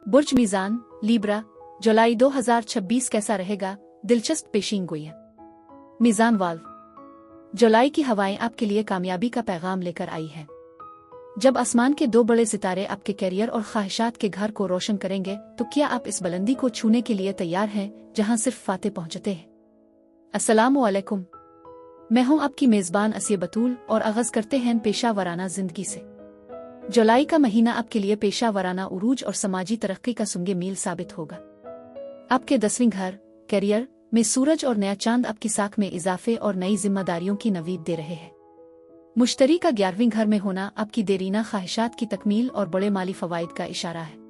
बुर्ज मीज़ान, Libra, जुलाई 2026 कैसा रहेगा? दिलचस्प पेशीनगोई है। मीज़ान वाल्व, जुलाई की हवाएं आपके लिए कामयाबी का पैगाम लेकर आई हैं। जब आसमान के दो बड़े सितारे आपके कैरियर और ख्वाहिशात के घर को रोशन करेंगे, तो क्या आप इस बुलंदी को छूने के लिए तैयार हैं जहां सिर्फ फाते पहुंचते हैं? अस्सलामु अलैकुम, मैं हूं आपकी मेज़बान असिया बतूल और आगाज़ करते हैं पेशा वराना जिंदगी से। जुलाई का महीना आपके लिए पेशा वराना उरूज और समाजी तरक्की का सुंगे मील साबित होगा। आपके 10वीं घर, कैरियर में सूरज और नया चांद आपकी साख में इजाफे और नई जिम्मेदारियों की नवीद दे रहे हैं। मुश्तरी का 11वीं घर में होना आपकी देरीना ख्वाहिशात की तकमील और बड़े माली फवाइद का इशारा है।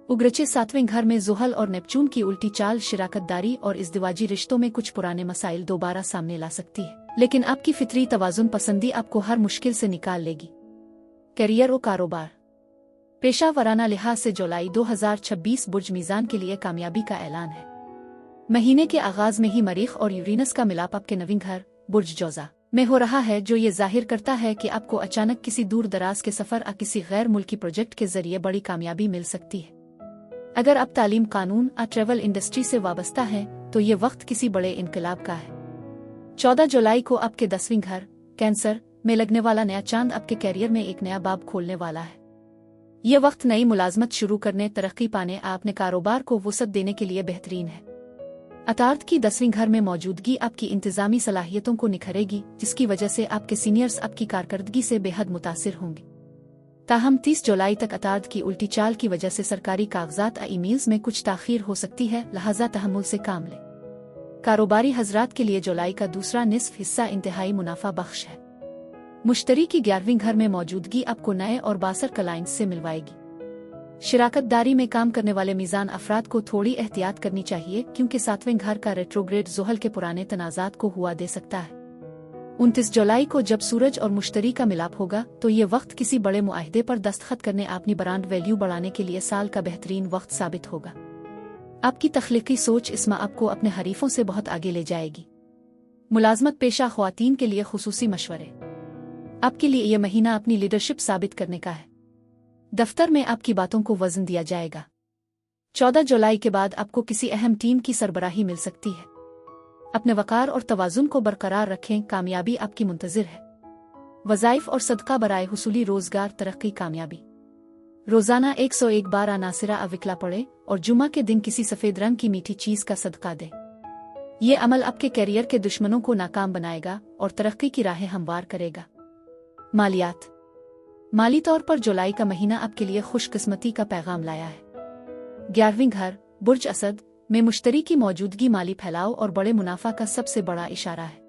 उग्रचे 7वें घर में जुहल और नेपचून की उल्टी चाल शिराकतदारी और इज़्दिवाजी रिश्तों में कुछ पुराने मसाइल दोबारा सामने ला सकती है, लेकिन आपकी फितरी तवाज़ुन पसंदी आपको हर मुश्किल से निकाल लेगी। कैरियर और कारोबार, पेशा वराना लिहाज से जुलाई 2026 बुर्ज मीज़ान के लिए कामयाबी का ऐलान है। महीने के आगाज में ही मरीख और यूरेनस का मिलाप आपके 9वें घर बुर्ज जोज़ा में हो रहा है, जो ये जाहिर करता है कि आपको अचानक किसी दूर दराज के सफर या किसी गैर मुल्की प्रोजेक्ट के जरिए बड़ी कामयाबी मिल सकती है। अगर आप तालीम, कानून या ट्रैवल इंडस्ट्री से वाबस्ता हैं, तो ये वक्त किसी बड़े इनकलाब का है। 14 जुलाई को आपके 10वीं घर कैंसर में लगने वाला नया चांद आपके कैरियर में एक नया बाब खोलने वाला है। ये वक्त नई मुलाजमत शुरू करने, तरक्की पाने, आपने कारोबार को वुसअत देने के लिए बेहतरीन है। अतार्द की 10वीं घर में मौजूदगी आपकी इंतजामी सलाहियतों को निखरेगी, जिसकी वजह से आपके सीनियर्स आपकी कारकर्दगी से बेहद मुतासिर होंगे। ताहम 30 जुलाई तक अतार्द की उल्टी चाल की वजह से सरकारी कागजात या ईमेल्स में कुछ ताखीर हो सकती है, लिहाजा तहम्मुल से काम लें। कारोबारी हजरात के लिए जुलाई का दूसरा निस्फ हिस्सा इंतहाई मुनाफा बख्श है। मुश्तरी की 11वीं घर में मौजूदगी आपको नए और बासर क्लाइंट्स से मिलवाएगी। शिराकतदारी में काम करने वाले मीज़ान अफराद को थोड़ी एहतियात करनी चाहिए, क्योंकि 7वें घर का रेट्रोग्रेड जुहल के पुराने तनाज़ात को हुआ दे सकता है। 29 जुलाई को जब सूरज और मुश्तरी का मिलाप होगा, तो ये वक्त किसी बड़े मुआहदे पर दस्तखत करने, अपनी ब्रांड वैल्यू बढ़ाने के लिए साल का बेहतरीन वक्त साबित होगा। आपकी तख्लीकी सोच इसमें आपको अपने हरीफों से बहुत आगे ले जाएगी। मुलाजमत पेशा ख्वातीन के लिए खुसूसी मशवरे, आपके लिए यह महीना अपनी लीडरशिप साबित करने का है। दफ्तर में आपकी बातों को वजन दिया जाएगा। 14 जुलाई के बाद आपको किसी अहम टीम की सरबराही मिल सकती है। अपने वकार और तवाजुन को बरकरार रखें, कामयाबी आपकी मुंतजिर है। वज़ाइफ और सदका बराए हुसूली रोजगार, तरक्की, कामयाबी। रोजाना 101 बार अनासिरा अविकला पड़े और जुमा के दिन किसी सफेद रंग की मीठी चीज का सदका दे। ये अमल आपके कैरियर के दुश्मनों को नाकाम बनाएगा और तरक्की की राहें हमवार करेगा। मालियात, माली तौर पर जुलाई का महीना आपके लिए खुशकिस्मती का पैगाम लाया है। 11वीं घर बुर्ज असद में मुश्तरी की मौजूदगी माली फैलाव और बड़े मुनाफा का सबसे बड़ा इशारा है।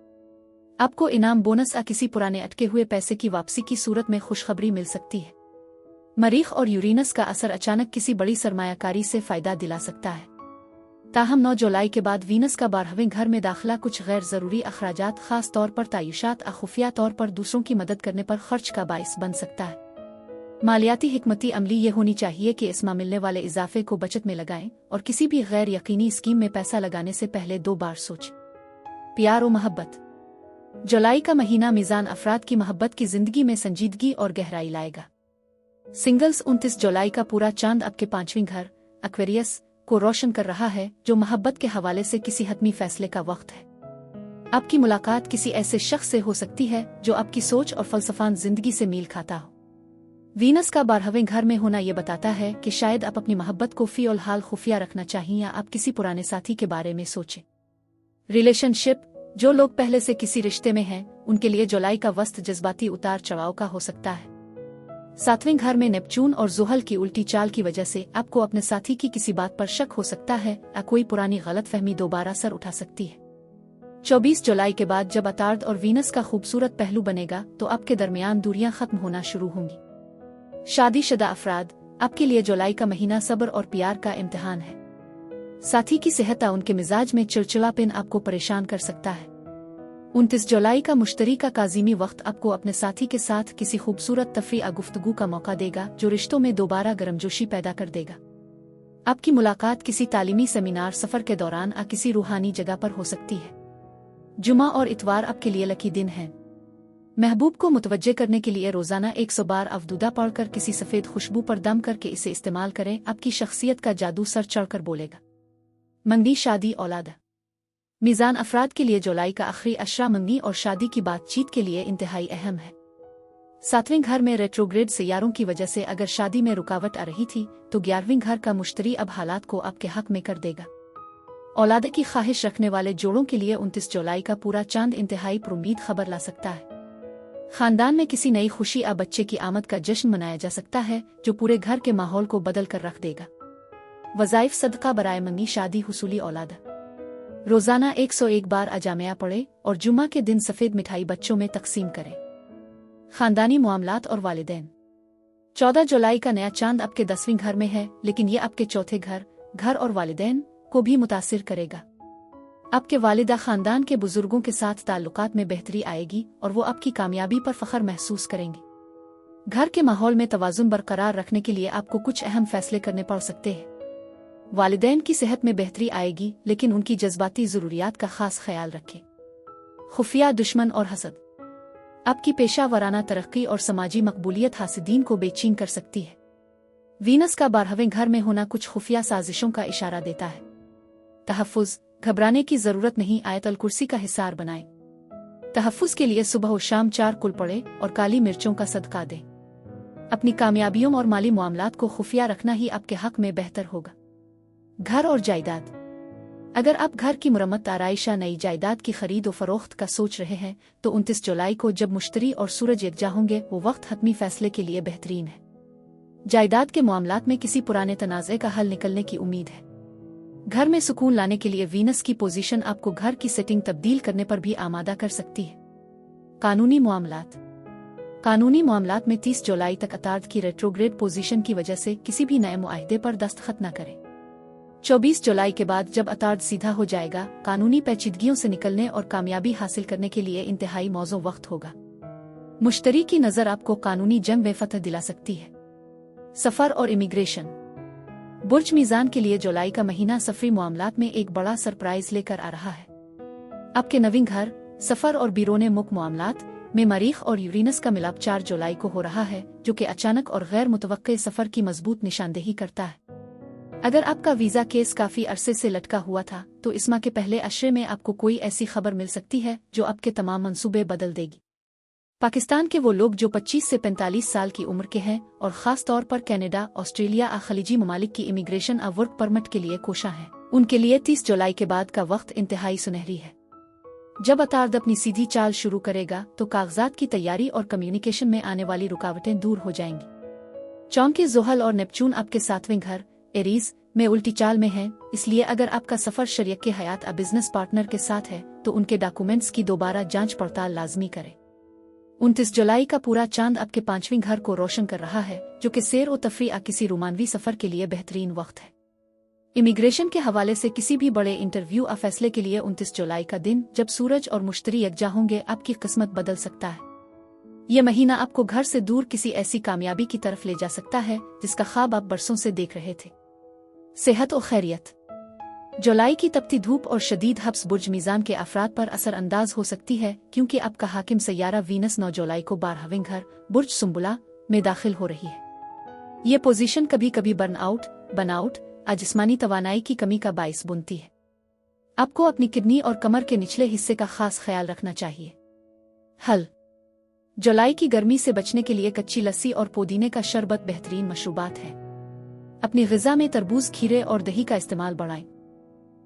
आपको इनाम, बोनस या किसी पुराने अटके हुए पैसे की वापसी की सूरत में खुशखबरी मिल सकती है। मरीख और यूरेनस का असर अचानक किसी बड़ी सरमायाकारी से फायदा दिला सकता है। ताहम 9 जुलाई के बाद वीनस का 12वें घर में दाखिला कुछ गैर ज़रूरी अखराजात, खास तौर पर तायुशात या खुफिया तौर पर दूसरों की मदद करने पर खर्च का बाइस बन सकता है। मालियाती हिकमती अमली ये होनी चाहिए कि इसमें मिलने वाले इजाफे को बचत में लगाएं और किसी भी गैर यकीनी स्कीम में पैसा लगाने से पहले 2 बार सोचें। प्यार और मोहब्बत, जुलाई का महीना मीज़ान अफराद की मोहब्बत की जिंदगी में संजीदगी और गहराई लाएगा। सिंगल्स, 29 जुलाई का पूरा चांद आपके 5वें घर एक्वेरियस को रोशन कर रहा है, जो मोहब्बत के हवाले से किसी हतमी फैसले का वक्त है। आपकी मुलाकात किसी ऐसे शख्स से हो सकती है जो आपकी सोच और फलसफान जिंदगी से मेल खाता हो। वीनस का 12वें घर में होना यह बताता है कि शायद आप अपनी मोहब्बत को फी और हाल खुफिया रखना चाहिए, या आप किसी पुराने साथी के बारे में सोचें। रिलेशनशिप, जो लोग पहले से किसी रिश्ते में हैं, उनके लिए जुलाई का वक्त जज्बाती उतार चढ़ाव का हो सकता है। 7वें घर में नेपचून और जुहल की उल्टी चाल की वजह से आपको अपने साथी की किसी बात पर शक हो सकता है, या कोई पुरानी गलतफहमी दोबारा सर उठा सकती है। 24 जुलाई के बाद जब अतार्द और वीनस का खूबसूरत पहलू बनेगा, तो आपके दरमियान दूरियां खत्म होना शुरू होंगी। शादीशुदा अफराद, आपके लिए जुलाई का महीना सब्र और प्यार का इम्तिहान है। साथी की सेहत या उनके मिजाज में चिड़चिड़ापन आपको परेशान कर सकता है। 29 जुलाई का मुश्तरी का काजीमी वक्त आपको अपने साथी के साथ किसी खूबसूरत तफरीह या गुफ्तगू का मौका देगा, जो रिश्तों में दोबारा गर्मजोशी पैदा कर देगा। आपकी मुलाकात किसी तालीमी सेमिनार, सफर के दौरान या किसी रूहानी जगह पर हो सकती है। जुमा और इतवार आपके लिए लकी दिन हैं। महबूब को मुतवज्जे करने के लिए रोजाना 100 बार अवदूदा पढ़कर किसी सफ़ेद खुशबू पर दम करके इसे इस्तेमाल करें। आपकी शख्सियत का जादू सर चढ़कर बोलेगा। मंगनी, शादी, औलाद। मीज़ान अफराद के लिए जुलाई का आखिरी अशरा मंगनी और शादी की बातचीत के लिए इंतहाई अहम है। 7वें घर में रेट्रोग्रेड सियारों की वजह से अगर शादी में रुकावट आ रही थी तो 11वें घर का मुश्तरी अब हालात को आपके हक में कर देगा। औलाद की ख्वाहिश रखने वाले जोड़ों के लिए 29 जुलाई का पूरा चांद इंतहाई पुरुम्मीद खबर ला सकता है। खानदान में किसी नई खुशी या बच्चे की आमद का जश्न मनाया जा सकता है जो पूरे घर के माहौल को बदल कर रख देगा। वज़ाइफ, सदका बराए मंगनी, शादी, हुसूली औलाद। रोजाना 101 बार अजामिया पढ़े और जुम्मा के दिन सफ़ेद मिठाई बच्चों में तकसीम करें। खानदानी मामलात और वालिदैन। 14 जुलाई का नया चांद आपके 10वें घर में है, लेकिन ये आपके चौथे घर और वालिदैन को भी मुतासिर करेगा। आपके वालिदा खानदान के बुजुर्गों के साथ ताल्लुकात में बेहतरी आएगी और वो आपकी कामयाबी पर फख्र महसूस करेंगे। घर के माहौल में तवाज़ुन बरकरार रखने के लिए आपको कुछ अहम फैसले करने पड़ सकते हैं। वालिदैन की सेहत में बेहतरी आएगी, लेकिन उनकी जज्बाती ज़रूरियात का खास ख्याल रखें। खुफिया दुश्मन और हसद आपकी पेशा वराना तरक्की और समाजी मकबूलियत हासिदीन को बेचैन कर सकती है। वीनस का 12वें घर में होना कुछ खुफिया साजिशों का इशारा देता है। तहफ़्फ़ुज़, घबराने की जरूरत नहीं, आयतल कुर्सी का हिसार बनाएं। तहफ़्फ़ुज़ के लिए सुबह और शाम 4 कुल पढ़े और काली मिर्चों का सदका दें। अपनी कामयाबियों और माली मामलात को खुफिया रखना ही आपके हक में बेहतर होगा। घर और जायदाद। अगर आप घर की मुरम्मत, आराइश या नई जायदाद की खरीद और फरोख्त का सोच रहे हैं तो 29 जुलाई को जब मुश्तरी और सूरज यकजा होंगे वो वक्त हतमी फैसले के लिए बेहतरीन है। जायदाद के मामलात में किसी पुराने तनाज़े का हल निकलने की उम्मीद है। घर में सुकून लाने के लिए वीनस की पोजीशन आपको घर की सेटिंग तब्दील करने पर भी आमादा कर सकती है। कानूनी मामलात। कानूनी मामलात में 30 जुलाई तक अतार्द की रेट्रोग्रेड पोजीशन की वजह से किसी भी नए मुआहदे पर दस्तखत न करें। 24 जुलाई के बाद जब अतार्द सीधा हो जाएगा, कानूनी पेचीदगियों से निकलने और कामयाबी हासिल करने के लिए इंतहाई मौजूद वक्त होगा। मुश्तरी की नज़र आपको कानूनी जंग में फतह दिला सकती है। सफ़र और इमिग्रेशन। बुर्ज मीज़ान के लिए जुलाई का महीना सफरी मामलात में एक बड़ा सरप्राइज लेकर आ रहा है। आपके 9वें घर, सफ़र और बिरोने मुल्क मामलात में मरीख और यूरेनस का मिलाप 4 जुलाई को हो रहा है, जो कि अचानक और गैर मुतवक्के सफ़र की मजबूत निशानदेही करता है। अगर आपका वीज़ा केस काफ़ी अरसे से लटका हुआ था तो इस माह के पहले अशरे में आपको कोई ऐसी खबर मिल सकती है जो आपके तमाम मंसूबे बदल देगी। पाकिस्तान के वो लोग जो 25 से 45 साल की उम्र के हैं और ख़ास तौर पर कनाडा, ऑस्ट्रेलिया और खलीजी ममालिक की इमिग्रेशन और वर्क परमिट के लिए कोशा हैं, उनके लिए 30 जुलाई के बाद का वक्त इंतहाई सुनहरी है। जब अतार्द अपनी सीधी चाल शुरू करेगा तो कागजात की तैयारी और कम्युनिकेशन में आने वाली रुकावटें दूर हो जाएंगी। चौंके ज़ुहल और नेपच्यून आपके 7वें घर, एरीज में उल्टी चाल में है, इसलिए अगर आपका सफ़र शरीक के हयात या बिजनेस पार्टनर के साथ है तो उनके डॉक्यूमेंट्स की दोबारा जांच पड़ताल लाजमी करें। 29 जुलाई का पूरा चांद आपके 5वें घर को रोशन कर रहा है, जो कि सैर और तफरीह या किसी रोमानवी सफ़र के लिए बेहतरीन वक्त है। इमिग्रेशन के हवाले से किसी भी बड़े इंटरव्यू या फैसले के लिए 29 जुलाई का दिन, जब सूरज और मुश्तरी यकजा होंगे, आपकी किस्मत बदल सकता है। यह महीना आपको घर से दूर किसी ऐसी कामयाबी की तरफ ले जा सकता है जिसका ख्वाब आप बरसों से देख रहे थे। सेहत और खैरियत। जुलाई की तपती धूप और शदीद हब्स बुर्ज मीज़ान के अफराद पर असर अंदाज हो सकती है, क्योंकि आपका हाकिम सैयारा वीनस 9 जुलाई को 12वें घर बुर्ज सुंबुला में दाखिल हो रही है। ये पोजीशन कभी कभी बर्नआउट या जिस्मानी तवानाई की कमी का बाइस बनती है। आपको अपनी किडनी और कमर के निचले हिस्से का खास ख्याल रखना चाहिए। हल। जुलाई की गर्मी से बचने के लिए कच्ची लस्सी और पुदीने का शरबत बेहतरीन मशरूबात है। अपनी ग़िज़ा में तरबूज, खीरे और दही का इस्तेमाल बढ़ाएं।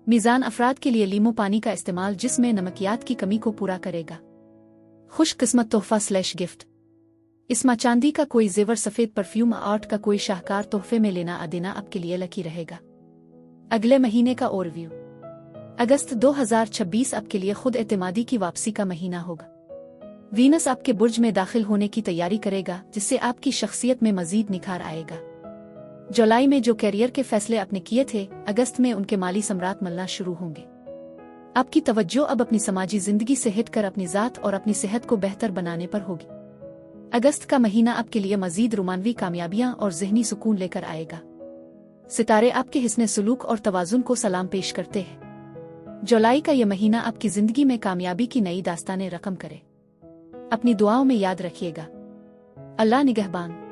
मीज़ान अफराद के लिए लीमू पानी का इस्तेमाल जिसमें नमकियात की कमी को पूरा करेगा। खुशकिस्मत तोहफा/गिफ्ट। इस माह चांदी का कोई जेवर, सफ़ेद परफ्यूम, आर्ट का कोई शाहकार तोहफे में लेना देना आपके लिए लकी रहेगा। अगले महीने का ओवरव्यू। अगस्त 2026 आपके लिए खुद एतमादी की वापसी का महीना होगा। वीनस आपके बुर्ज में दाखिल होने की तैयारी करेगा, जिससे आपकी शख्सियत में मजीद निखार आएगा। जुलाई में जो कैरियर के फैसले आपने किए थे, अगस्त में उनके माली सम्राट मिलना शुरू होंगे। आपकी तवज्जो अब अपनी समाजी जिंदगी से हटकर अपनी ज़ात और अपनी सेहत को बेहतर बनाने पर होगी। अगस्त का महीना आपके लिए मजीद रोमानवी कामयाबियां और जहनी सुकून लेकर आएगा। सितारे आपके हिस्ने सलूक और तवाज़ुन को सलाम पेश करते हैं। जुलाई का यह महीना आपकी जिंदगी में कामयाबी की नई दास्तानें रकम करे। अपनी दुआओं में याद रखिएगा। अल्लाह निगहबान।